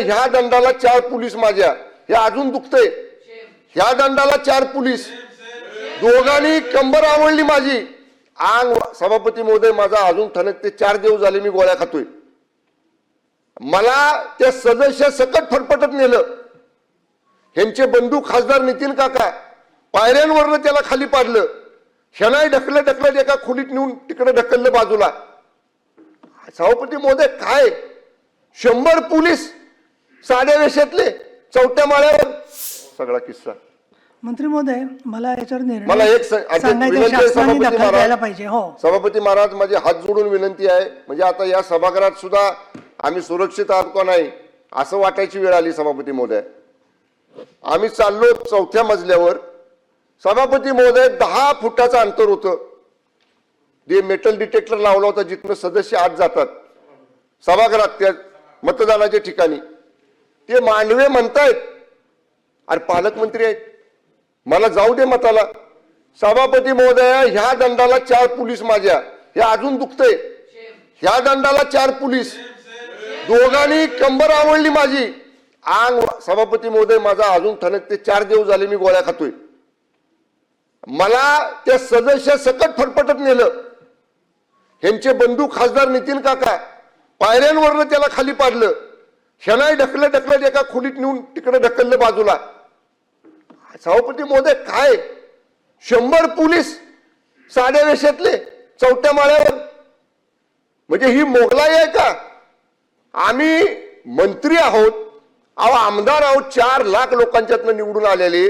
ह्या दंडाला 4 पोलीस माझ्या, हे अजून दुखतंय। ह्या दंडाला 4 पोलीस, दोघांनी कंबर आवळली माझी, अंग सभापती महोदय माझा अजून ठणकते। 4 दिवस झाले मी गोळ्या खातोय। मला त्या सदस्य सकट फटफटत नेलं। ह्यांचे बंधू खासदार नितीन काका पायऱ्यांवरनं त्याला खाली पाडलं, शनाई ढकलत एका खोलीत नेऊन तिकडे ढकललं बाजूला। सभापती महोदय काय 100 पोलीस साध्या वेशातले चौथ्या माळ्यावर, सगळा किस्सा। मंत्री महोदय मला याच्यावर निर्णय मला एक पाहिजे। हो सभापती महाराज, माझी हात जोडून विनंती आहे, म्हणजे आता या सभागृहात सुद्धा आम्ही सुरक्षित आहोत का नाही असं वाटायची वेळ आली। सभापती महोदय, आम्ही चाललो 4थ्या मजल्यावर, सभापती महोदय 10 फुटाचं अंतर होतं, ते मेटल डिटेक्टर लावला होता जिथनं सदस्य आत जातात सभागृहात त्या मतदानाच्या ठिकाणी। ते मांडवे म्हणतायत अरे पालकमंत्री आहेत, मला जाऊ दे मताला। सभापती महोदय ह्या दंडाला 4 पोलीस माझ्या, हे अजून दुखतंय। ह्या दंडाला 4 पोलीस, दोघांनी कंबर आवळली माझी, अंग सभापती महोदय माझा अजून ठणकते। 4 दिवस झाले मी गोळ्या खातोय। मला त्या सदस्य सकट फटफटत नेलं। ह्यांचे बंधू खासदार नितीन काका पायऱ्यांवरनं त्याला खाली पाडलं, शनाई ढकलत एका खोलीत नेऊन तिकडे ढकललं बाजूला। सभापती महोदय काय 100 पोलीस साध्या वेशातले चौथ्या माळ्यावर, म्हणजे ही मोगलाई आहे का? आम्ही मंत्री आहोत, अहो आमदार आहोत, 4 लाख लोकांच्यातनं निवडून आलेले।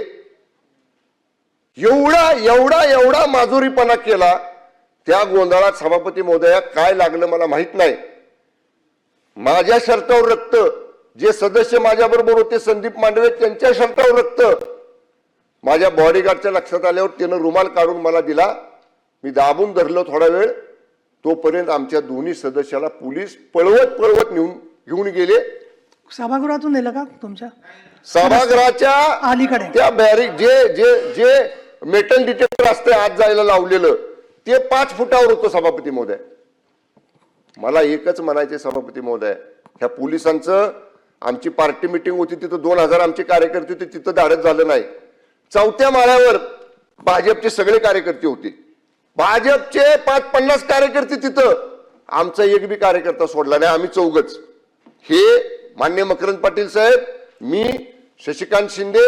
एवढा माजुरीपणा केला, त्या गोंधळात सभापती महोदया काय लागलं मला माहित नाही। माझ्या शर्टावर रक्त, जे सदस्य माझ्या बरोबर होते संदीप मांडवे त्यांच्या शर्टावर रक्त। माझ्या बॉडीगार्डच्या लक्षात आल्यावर त्यानं रुमाल काढून मला दिला, मी दाबून धरलं थोडा वेळ, तोपर्यंत आमच्या दोन्ही सदस्याला पोलीस पळवत घेऊन गेले। सभागृहातून नेलं का तुमच्या? सभागृहाच्या अलीकडे त्या बॅरिक जे मेटल डिटेक्टर असते आत जायला लावलेलं, ते 5 फुटावर होतं। सभापती महोदय, मला एकच म्हणायचे सभापती महोदय, ह्या पोलिसांचं, आमची पार्टी मिटिंग होती तिथं 2000 आमचे कार्यकर्ते होते, तिथं धाडस झालं नाही। 4थ्या माळ्यावर भाजपचे सगळे कार्यकर्ते होते, भाजपचे 50 कार्यकर्ते तिथं, आमचा एक बी कार्यकर्ता सोडला नाही। आम्ही 4घच, हे माननीय मकरंद पाटील साहेब, मी, शशिकांत शिंदे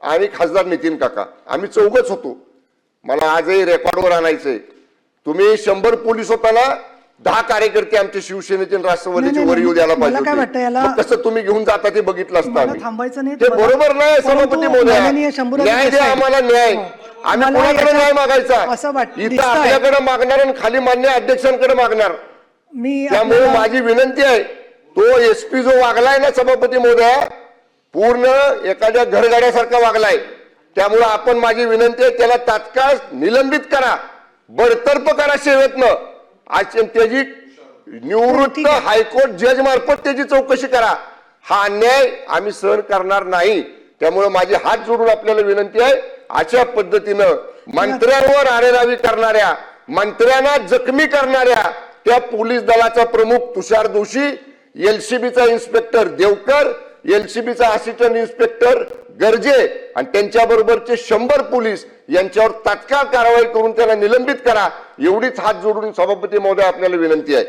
आणि खासदार नितीन काका, आम्ही 4घच होतो। मला आजही रेकॉर्डवर आणायचंय, तुम्ही 100 पोलीस होताना 10 कार्यकर्ते आमचे शिवसेनेचे राष्ट्रवादीचे वर येऊ द्यायला पाहिजे। कसं तुम्ही घेऊन जाता ते बघितलं असतं। थांबायचं नाही, ते बरोबर नाही सभापती महोदय, न्याय द्या आम्हाला, न्याय। आम्ही कोणाकडे न्याय मागायचा? इथं आपल्याकडे मागणार आणि खाली मान्य अध्यक्षांकडे मागणार। त्यामुळे माझी विनंती आहे, तो एसपी जो वागलाय ना सभापती महोदय, पूर्ण एखाद्या घरगाड्यासारखा वागलाय। त्यामुळे आपण, माझी विनंती आहे, त्याला तात्काळ निलंबित करा, बडतर्फ करा सेवेतनं। आज त्याची निवृत्त हायकोर्ट जज मार्फत त्याची चौकशी करा। हा अन्याय आम्ही सहन करणार नाही। त्यामुळे माझी हात जोडून आपल्याला विनंती आहे, अशा पद्धतीनं मंत्र्यांवर आरेरावी करणाऱ्या, मंत्र्यांना जखमी करणाऱ्या त्या पोलीस दलाचा प्रमुख तुषार दोशी, एलसीबीचा इन्स्पेक्टर देवकर, एलसीबीचा असिस्टंट इन्स्पेक्टर गर्जे आणि त्यांच्याबरोबरचे 100 पोलीस यांच्यावर तात्काळ कारवाई करून त्याला निलंबित करा, एवढीच हात जोडून सभापती महोदय आपल्याला विनंती आहे।